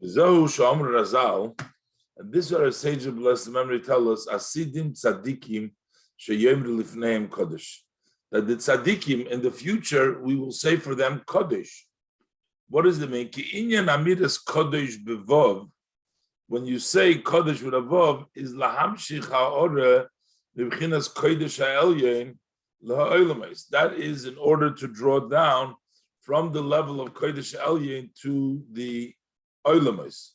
Zohu Shomr Razal, and this is what our sage of blessed memory tell us, Asidim Tzadikim Sheyomru Lifneim Kodesh. That the Tzadikim in the future we will say for them Kodesh. What does it mean? Ki inyan amiras Kodesh bevov. When you say Kodesh with a Vav, is lahamshich ha'ora b'chinas Kodesh ha'elyon laha'olamais. That is in order to draw down from the level of Kodesh ha'elyon to the olamais.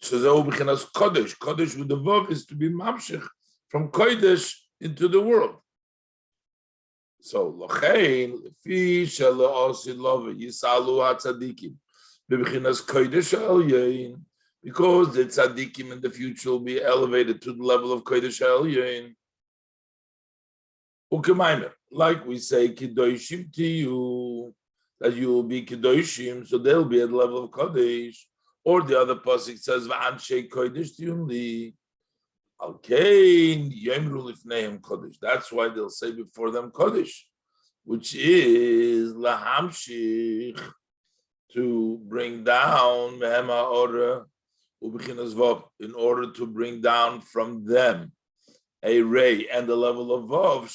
So that b'chinas Kodesh. Kodesh with the Vav is to be mamshich from Kodesh into the world. So lachein lefi shela'osi love yisalu ha'tzadikim b'chinas Kodesh ha'elyon. Because the tzaddikim in the future will be elevated to the level of Kodesh Elyon. Mamer, like we say, Kedoshim to you, that you will be Kedoshim, so they'll be at the level of Kodesh. Or the other pasuk says, V'anshei Kodesh Tiyumli. Alkein Yemru Lifneim Kodesh. That's why they'll say before them Kodesh, which is Lahamshich, to bring down Mehema Ora. In order to bring down from them a ray and the level of Vav,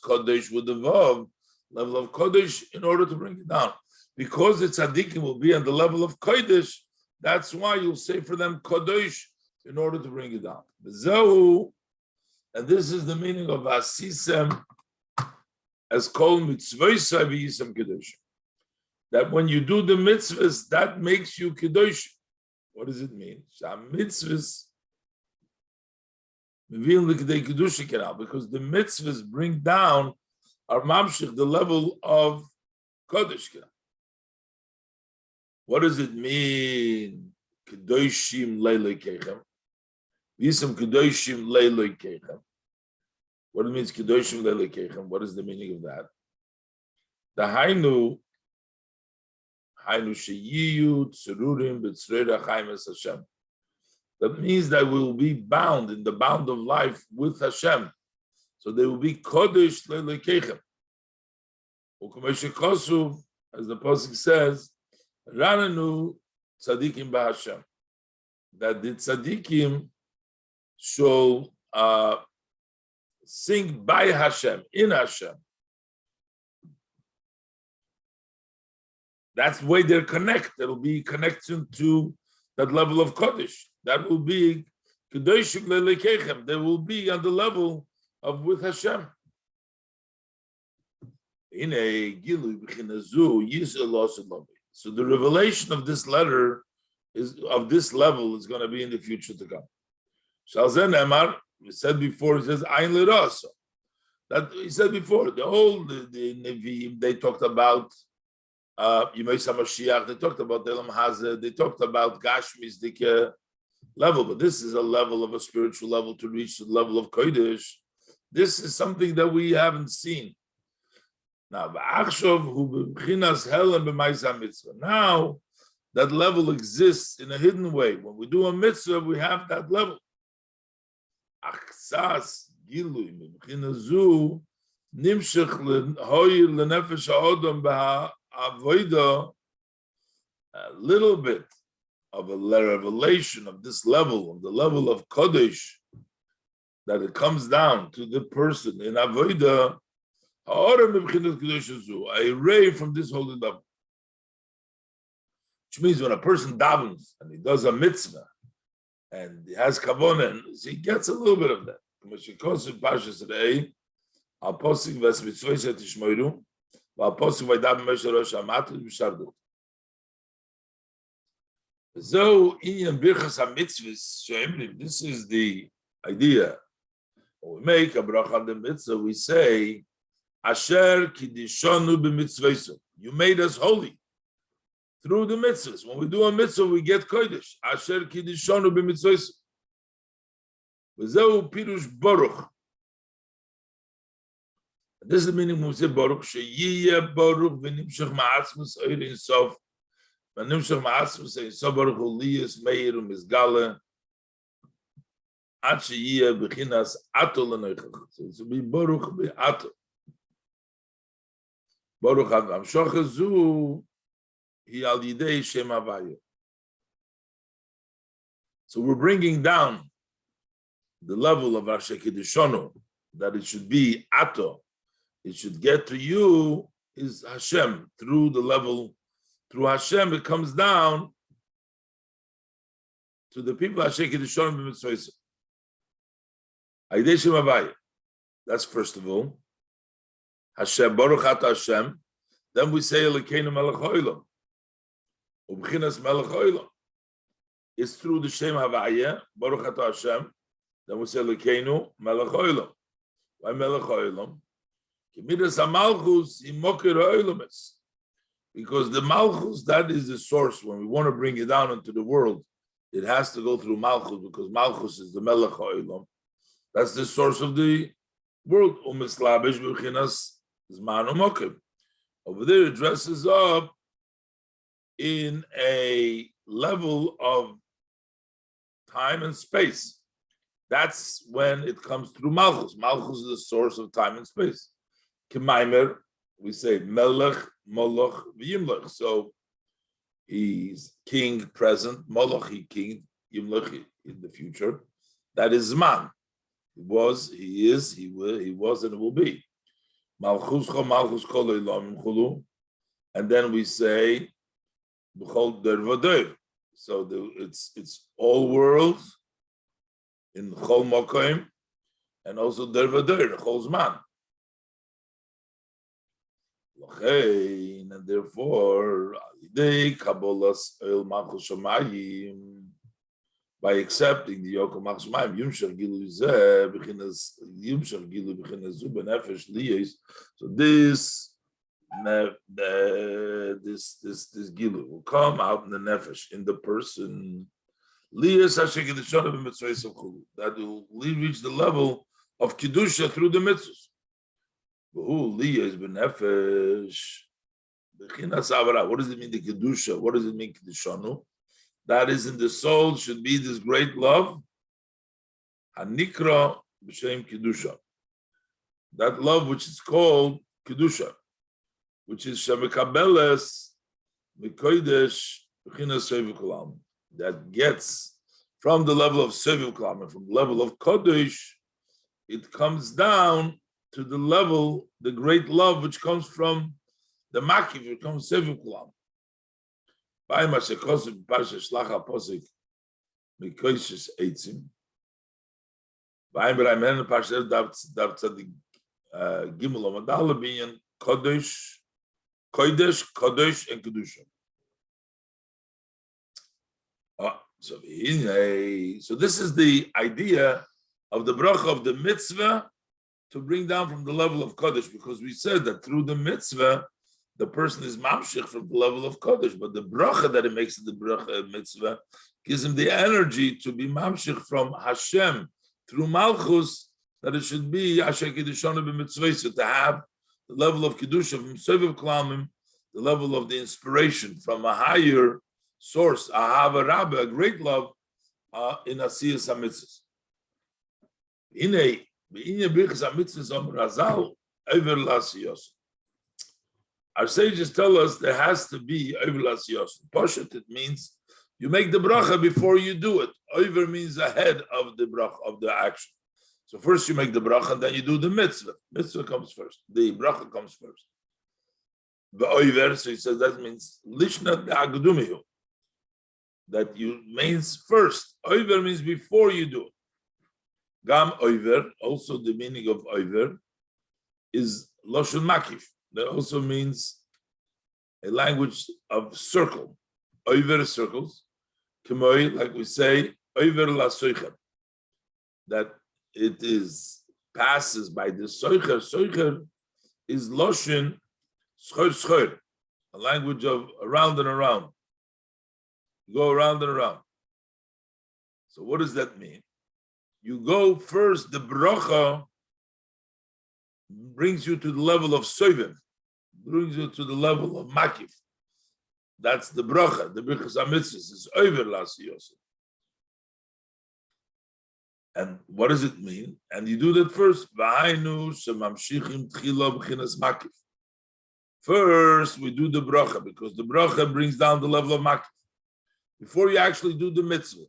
Kodesh with the Vav, level of Kodesh, in order to bring it down. Because the tzaddikim will be on the level of Kodesh, that's why you'll say for them Kodesh in order to bring it down. And this is the meaning of Asisem as called mitzvah v'yisem Kedosh. That when you do the mitzvahs, that makes you Kedosh. What does it mean? Mitzvahs, because the mitzvahs bring down our mamshich, the level of Kodesh. What does it mean? Kedoshim leilei keichem. Yisem kedoshim leilei keichem. What it means, kedoshim leilei keichem? What is the meaning of that? The Hainu that means that we will be bound in the bound of life with Hashem. So they will be Kodesh le'lekeichem. As the pasuk says, Rananu tzadikim b'Hashem. That the tzadikim shall sing by Hashem, in Hashem. That's the way they're connected. It'll be connection to that level of Kodesh. That will be Kedoshim le'lekeichem. They will be on the level of with Hashem. So the revelation of this letter of this level is going to be in the future to come. Shalzen Emar, we said before, it says Ein L'Raso. That he said before, the Nevi'im, they talked about Yemei Mashiach, they talked about the Elam Hazeh, they talked about Gashmi's level, but this is a level of a spiritual level to reach the level of Kodesh. This is something that we haven't seen. Now, now that level exists in a hidden way. When we do a mitzvah, we have that level. A little bit of a revelation of this level, of the level of Kodesh, that it comes down to the person in Avodah, a ray from this holy level. Which means when a person davens and he does a mitzvah and he has kavanah, he gets a little bit of that. So, this is the idea. When we make a bracha on the mitzvah, we say, Asher kidishonu b'mitzvah. You made us holy through the mitzvahs. When we do a mitzvah, we get kodesh. Asher kidishonu b'mitzvah. V'zeu pirush baruch. This is the meaning when we say baruch. Sheyiyeh baruch v'nimshach ma'atzmus oir insof. V'nimshach ma'atzmus oir insof baruch uliyas meir u'mizgale. Ad sheyiyeh b'chinas ato l'noichach. So it will be baruch b'ato. Baruch Hashem. Shochazu hi al yidei Shem Havaya. So we're bringing down the level of Asher Kiddushonu, that it should be Ato. It should get to you is Hashem. Through the level, through Hashem, it comes down to the people Asher Kiddushonu b'mitzvah. Aidei Shem Havaya. That's first of all. Hashem, Baruch Ata Hashem. Then we say Elokeinu Melech Haolam. Ubchinas Melech Haolam. It's through the Shem Havaya, Baruch Ata Hashem. Then we say Elokeinu Melech Haolam. Why Melech Haolam? Kemidas HaMalchus Imokir Haolamis. Because the Malchus, that is the source. When we want to bring it down into the world, it has to go through Malchus, because Malchus is the Melech Haolam. That's the source of the world. Umislabish B'chinas Zman Umokim. Over there, it dresses up in a level of time and space. That's when it comes through Malchus. Malchus is the source of time and space. Mamer, we say Melech, Moloch, V'Yimlech. So he's king present, Moloch he king, Yimlech in the future. That is Zman. He was, he is, he will, he was, and it will be. Malchus kol olam chulu, and then we say b'chol der v'der. So it's all worlds in chol mokoim, and also der v'der, chol zman. And therefore, by accepting the yoke of Malchus Shamayim, Yumshar Gilu Zeh, Yumshar Gilu B'chinas Zu B'nefesh Liyos. So this Gilu will come out in the nefesh, in the person. Liyos Asher Kiddushanu B'mitzvos Chulu, that will reach the level of Kiddusha through the mitzvahs. Liyos B'nefesh B'chinas Avara. What does it mean, the Kiddusha? What does it mean, Kiddushanu? That is in the soul should be this great love, Hanikra b'shem Kiddusha. That love which is called Kiddusha, which is Shemekabeles Mikodesh B'chinas Seviv Kolam. That gets from the level of Seviv Kolam, from the level of Kodesh, it comes down to the level, the great love which comes from the Makiv, it comes Seviv Kolam. By Mashakosim Pasha Shlacha Posik Mikoishis Eitzim. By Brahman Pasha Davtzadik Gimel Omadal Binyan Kodesh, Kodesh, and Kedusha. So this is the idea of the bracha of the mitzvah to bring down from the level of Kodesh, because we said that through the mitzvah the person is mamshich from the level of Kodesh, but the bracha that it makes in the bracha mitzvah gives him the energy to be mamshich from Hashem through Malchus, that it should be Asher Kiddushanu b'mitzvos, to have the level of Kiddusha from Seviv Klamim, the level of the inspiration from a higher source, Ahava Rabba, a great love in Asiyas HaMitzvahs. B'inei Birchas HaMitzvahs Omer Hazal Over L'Asiyos. Our sages tell us there has to be Over L'Asiyos. Poshet, it means you make the bracha before you do it. Over means ahead of the bracha, of the action. So first you make the bracha, then you do the mitzvah. Mitzvah comes first. The bracha comes first. The over, so he says that means lishna de'agdumihu. That you means first. Over means before you do it. Gam over, also the meaning of over is loshon makif. That also means a language of circle. Over circles. Kemoi, like we say, over la soicher. That it is passes by the soicher. Soicher is loshon schor schor, a language of around and around. You go around and around. So what does that mean? You go first, the bracha brings you to the level of soiviv, brings you to the level of makif. That's the bracha. The Birchas HaMitzvos is over l'asiyos. And what does it mean? And you do that first. V'hainu shemamshichim tchila b'chinas makif. First, we do the bracha, because the bracha brings down the level of makif. Before you actually do the mitzvah.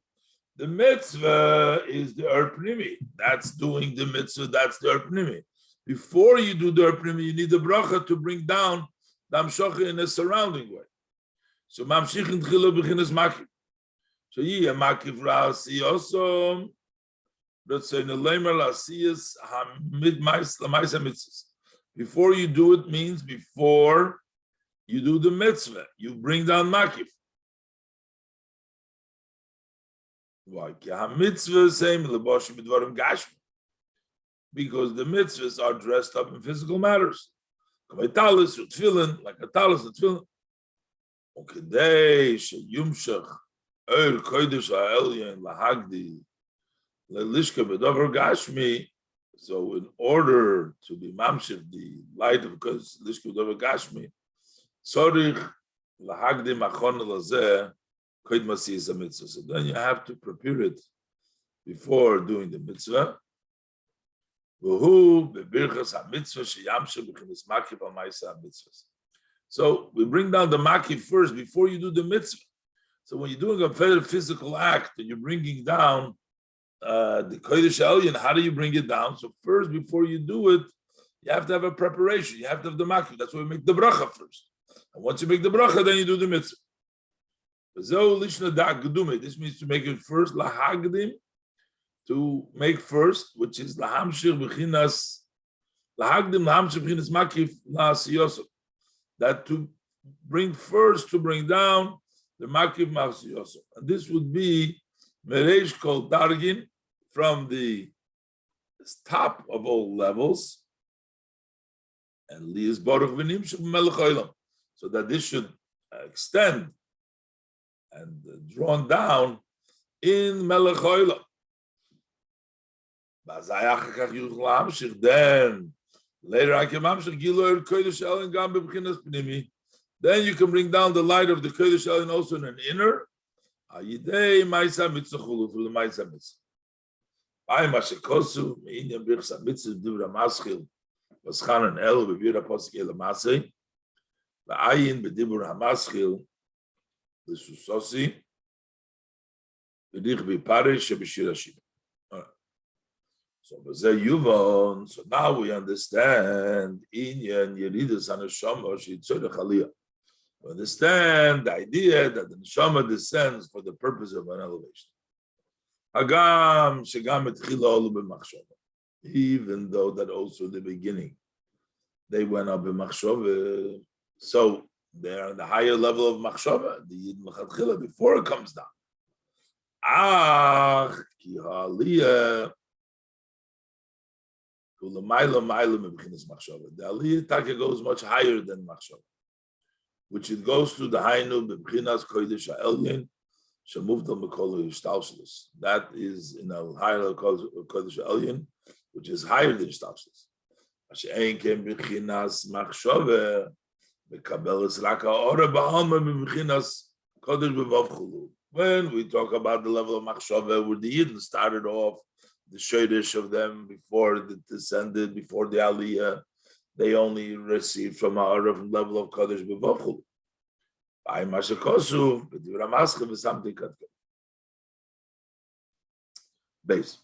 The mitzvah is the Pnimi. That's doing the mitzvah, that's the Pnimi. Before you do the Pnimi, you need the bracha to bring down the Amshocha in a surrounding way. So Mamshichin Tchila B'chinas Makif. So yeah, Makif Ra'asi also. Let's say Nelemer La'asiyas Hamid Ma'isa Mitzvahs. Before you do it means before you do the mitzvah, you bring down Makif. Why? Because the mitzvahs are dressed up in physical matters. Like a talis and tefillin. Okay, sheyumshach er kodesh ha'elyon lahagdi lelishka b'davar gashmi. So, in order to be mamshich the light of lishka b'davar gashmi, tzorich lahagdi machon lazeh. So then you have to prepare it before doing the mitzvah. So we bring down the makif first before you do the mitzvah. So when you're doing a very physical act and you're bringing down the kodesh elyon, how do you bring it down? So first, before you do it, you have to have a preparation. You have to have the makif. That's why we make the bracha first. And once you make the bracha, then you do the mitzvah. This means to make it first, lahagdim, to make first, which is lahamshir b'chinas, lahagdim lahamshir b'chinas makif la'asiyosov. That to bring first, to bring down the makif ma'asiyosov. And this would be mereish kol dargin, from the top of all levels, and lias baruch v'nimshach melech olam, so that this should extend and drawn down in Melech Olam. Then later I can then you can bring down the light of the Kodesh Elyon also in an inner. Through the Maisa Mitzvah. This is Sosi. So now we understand we understand the idea that the neshama descends for the purpose of an elevation. Even though that also in the beginning they went up in machshava, so they're on the higher level of machshava, the yid mechatchila, before it comes down. Ki ha'aliyah the aliyah taka goes much higher than machshava, which it goes to the hainu b'bchinas kodesh ha'elyon shemuvdal mekol ha'ishtalshelus. That is in a higher kodesh ha'elyon, which is higher than ishtalshelus. Mashe'en ken b'chinas machshava mekabeles raka ora ba'alma b'bchinas kodesh b'vavchulu. When we talk about the level of machshava, where the yidden started off, the shadish of them before it descended, before the aliyah, they only received from our level of kodesh b'vavchulu. By mashakosu, b'divra mascha v'samti katke. Base.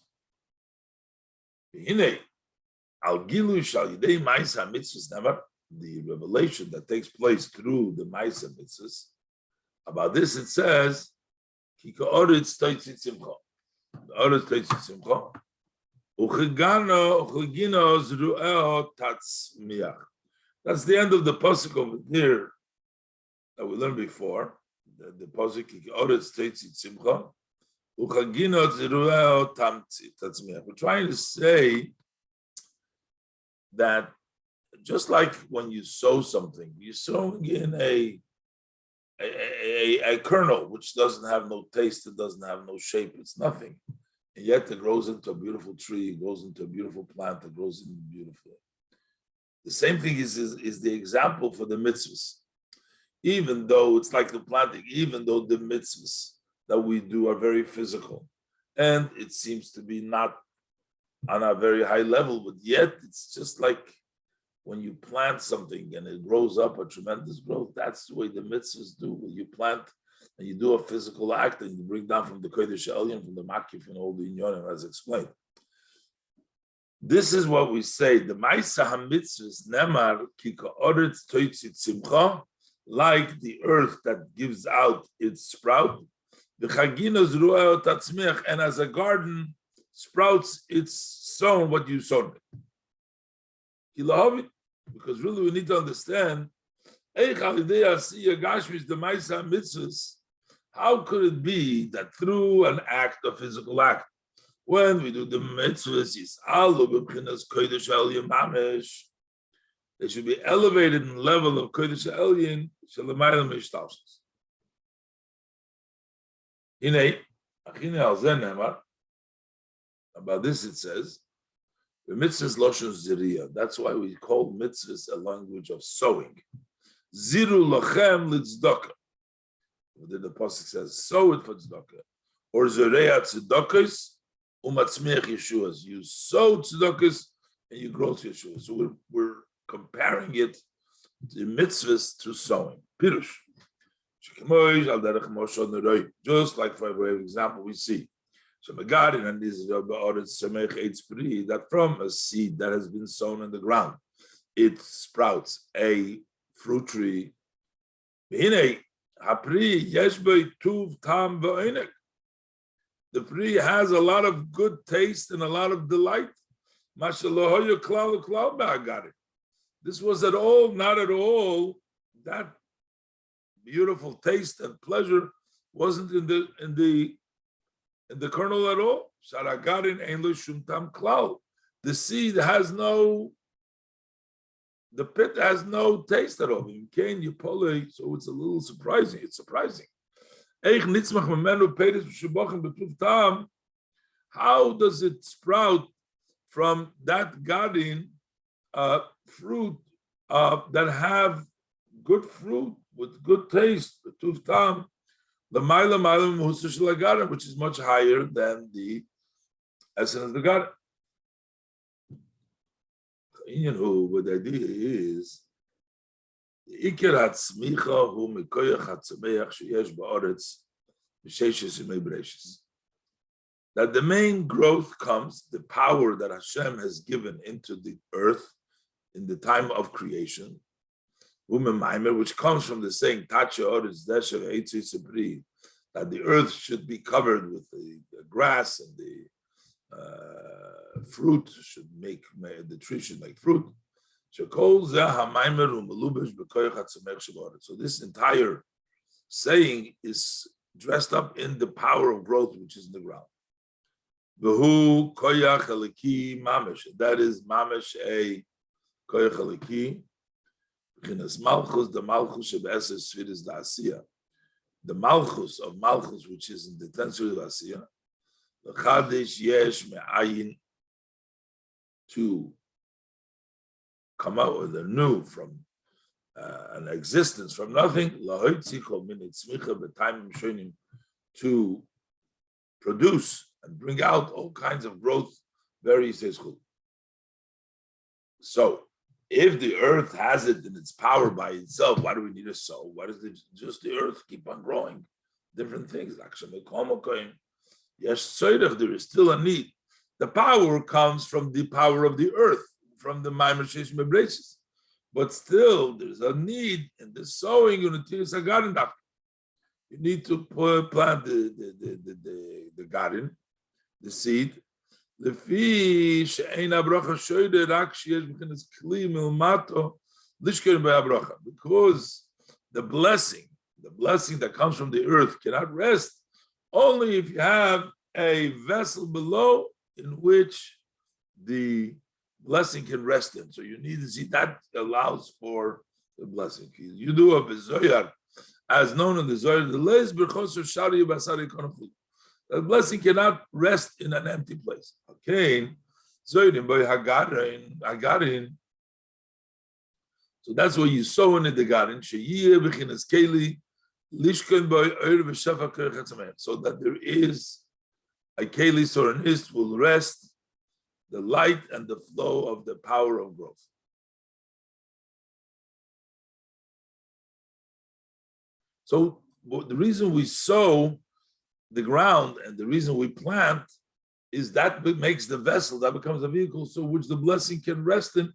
Hine al gilu shal yidei ma'isa mitzvahs never. The revelation that takes place through the ma'isa mitzvahs. About this it says, ki ka'oretz totzie tzimcha. The oretz totzie tzimcha. Uchegino zru'eo tatzmiach. That's the end of the pasuk over there that we learned before. The pasuk ki ka'oretz totzie tzimcha. Uchegino zru'eo tatzmiach. We're trying to say that just like when you sow something, you're sowing in a kernel which doesn't have no taste, it doesn't have no shape, it's nothing. And yet it grows into a beautiful tree, it grows into a beautiful plant, it grows into beautiful. The same thing is the example for the mitzvahs. Even though it's like the planting, even though the mitzvahs that we do are very physical, and it seems to be not on a very high level, but yet it's just like when you plant something and it grows up a tremendous growth. That's the way the mitzvahs do. When you plant and you do a physical act, and you bring down from the Kodesh Elyon, from the Makif, and all the Inyonim, as explained. This is what we say. The Ma'isa HaMitzvahs Nemar ki ka'aretz Tוציא Tzimcha, like the earth that gives out its sprout. The Chagina Zruah Tatzmiach, and as a garden sprouts its sown what you sown. Because really we need to understand how could it be that through an act, a physical act, when we do the mitzvahs, they should be elevated in the level of Kodesh Elyon, about this it says, the mitzvahs loshon ziriya. That's why we call mitzvahs a language of sowing. Ziru lachem litzdaka. Then the pasuk says, sow it for tzedakah. Or zereya tzedakahs umatzmiach yeshuas. You sow tzedakahs and you grow Yeshua. So we're comparing it to mitzvahs through sowing. Pirush. Just like for example, we see that from a seed that has been sown in the ground, it sprouts a fruit tree. The tree has a lot of good taste and a lot of delight. This was not at all, that beautiful taste and pleasure wasn't in the kernel at all. The seed has the pit has no taste at all. So it's a little surprising. It's surprising. How does it sprout from that garden fruit that have good fruit with good taste, the Maila which is much higher than the essence of the garden? What the idea is, that the main growth comes, the power that Hashem has given into the earth in the time of creation, Mamer, which comes from the saying that the earth should be covered with the grass and the fruit should make, the tree should make fruit. So this entire saying is dressed up in the power of growth which is in the ground. That is mamash a koyach haliki. The malchus is the asiya. The malchus of malchus, which is in the tensor of asiya. The chadish yesh me'ayin, to come out with a new from an existence from nothing. To produce and bring out all kinds of growth. Very seichul. So, if the earth has it in its power by itself, why do we need a soul? Why does it just the earth keep on growing? Different things. Yes, there is still a need. The power comes from the power of the earth, from the Mamer Sheish Mebraces. But still, there's a need in the sowing. You need to plant the garden, the seed. Because the blessing that comes from the earth cannot rest only if you have a vessel below in which the blessing can rest in. So you need to see that allows for the blessing. You do a bezoyar, as known in the Zohar, the blessing cannot rest in an empty place. Okay, so that's why you sow in the garden, so that there is a kelis or an ist will rest the light and the flow of the power of growth. So the reason we sow the ground and the reason we plant is that makes the vessel, that becomes a vehicle, so which the blessing can rest in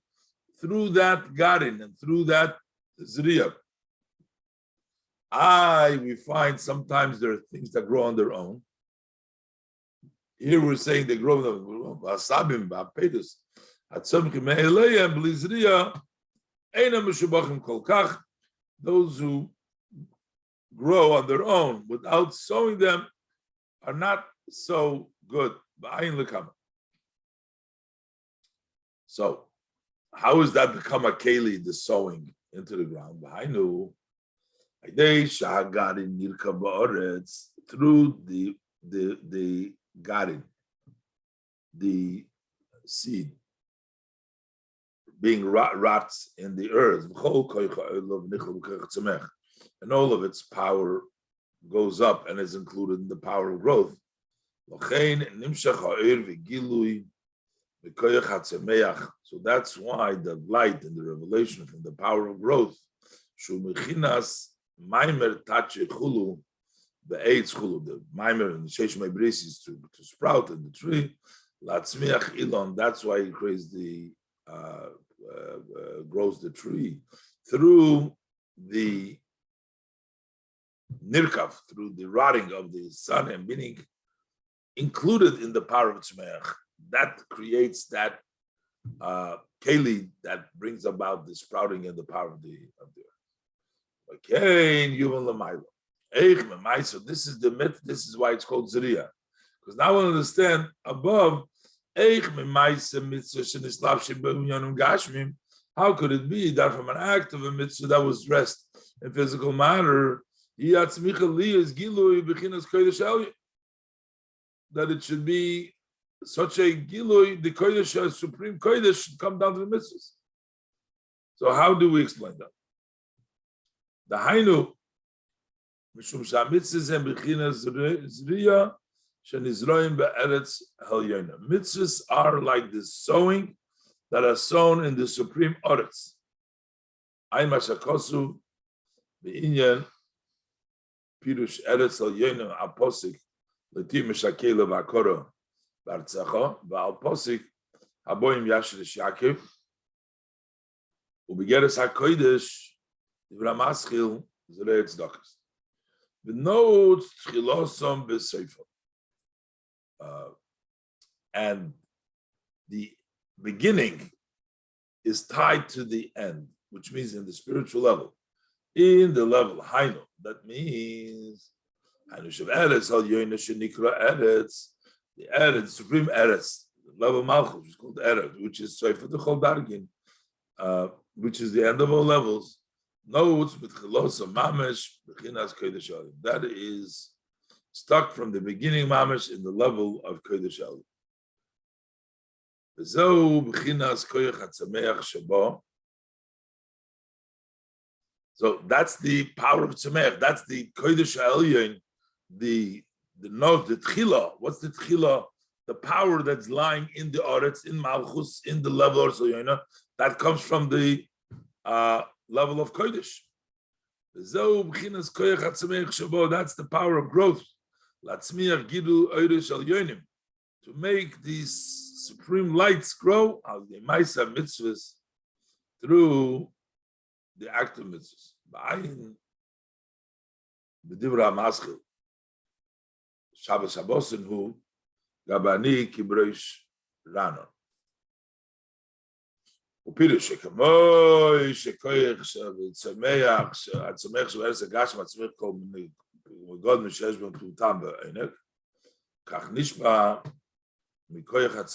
through that garin and through that zriya. We find sometimes there are things that grow on their own. Here we're saying they grow vasabim, ba'pedus, atzomchim me'eleya, blizriya, eina meshubachim kol kach. Those who grow on their own without sowing them are not so good. So, how does that become a keli, the sowing into the ground? Through the garin, the seed being rots in the earth, and all of its power goes up and is included in the power of growth. So that's why the light and the revelation from the power of growth, Mamer the Mamer and the Sheish Mebris is to sprout in the tree. That's why he creates grows the tree through the nirkav, through the rotting of the sun and meaning included in the power of tzmeach. That creates that keli that brings about the sprouting and the power of the earth. Okay, so this is the myth. This is why it's called zriya, because now we understand above. How could it be that from an act of a mitzvah that was dressed in physical matter, that it should be such a gilui, the kodesh, a supreme kodesh, should come down to the mitzvahs? So how do we explain that? The hainu, mishum shamitzvahs and bechinas zriya, shenizroim be'eretz helyona. Mitzvahs are like the sowing that are sown in the supreme oretz. Ein mashakosu be'inyan pirush eretz helyona aposik letim meshakele v'akora v'artzacha v'alposik haboim yashrish Yaakov u'begeres hakodesh divra maschil zrei tzedakos v'notes tchilosom b'seifo. And the beginning is tied to the end, which means in the spiritual level. In the level Hainu, that means Hainu Shav Eretz, Al Yoina Shenikra Eretz, the Eretz, Supreme Eretz, the level Malchus, which is called Eretz, which is Sefer D'Chol Dargin, which is the end of all levels. Notes with Chilos of Mamesh, Bechinas Kodesh Alim. That is stuck from the beginning Mamesh in the level of Kodesh Alim. So that's the power of Tzemech. That's the Kodesh Elyon, the note, the Tchila. What's the Tchila? The power that's lying in the Oretz, in Malchus, in the level of Soyona, that comes from the level of Kodesh. That's the power of growth. To make these supreme lights grow al the Maisa mitzvahs through the act of mitzvahs. Ba'ayin b'divra maschil Shabbos Shabbosin hu gabani kibroish ranon upirush shekamoy shekoyach shetzmeach shetzmeach sheveres agash matzmech kol God mishesh ben plutam ba'einek kach nishba. Likewise,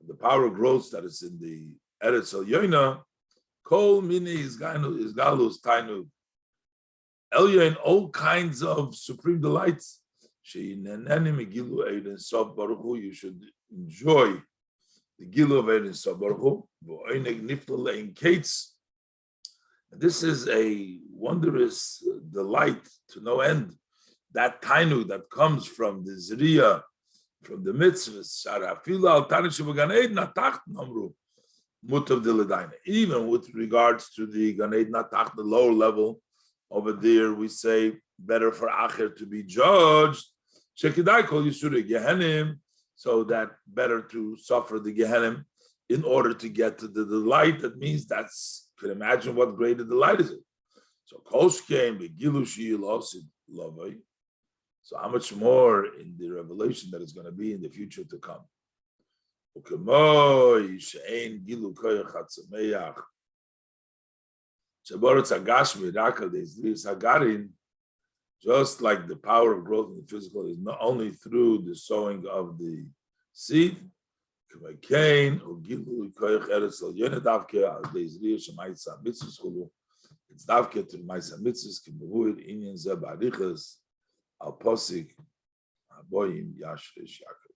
the power of growth that is in the Eretz Elyona, Kol Mini is Galus Tainu Elyon, all kinds of supreme delights. You should enjoy the Gilu of Eidin Sof Baruch Hu. This is a wondrous delight to no end. That Tainu that comes from the Zriya, from the mitzvahs, even with regards to the Gan Eden Natach, the lower level Over there, we say better for Acher to be judged. Shekidai kol Yisuri Gehenim, so that better to suffer the Gehenim in order to get to the delight. That means that's, you can imagine what greater delight is it. So Kosh came, the Gilushi Losid Lovai. So how much more in the revelation that is going to be in the future to come. Just like the power of growth in the physical is not only through the sowing of the seed, it's davke to Maisa Mitzvahs, Kibuhuid, Inyan Zeb Arichas, Al Posik, Aboyim, Yashrish, Yaakov.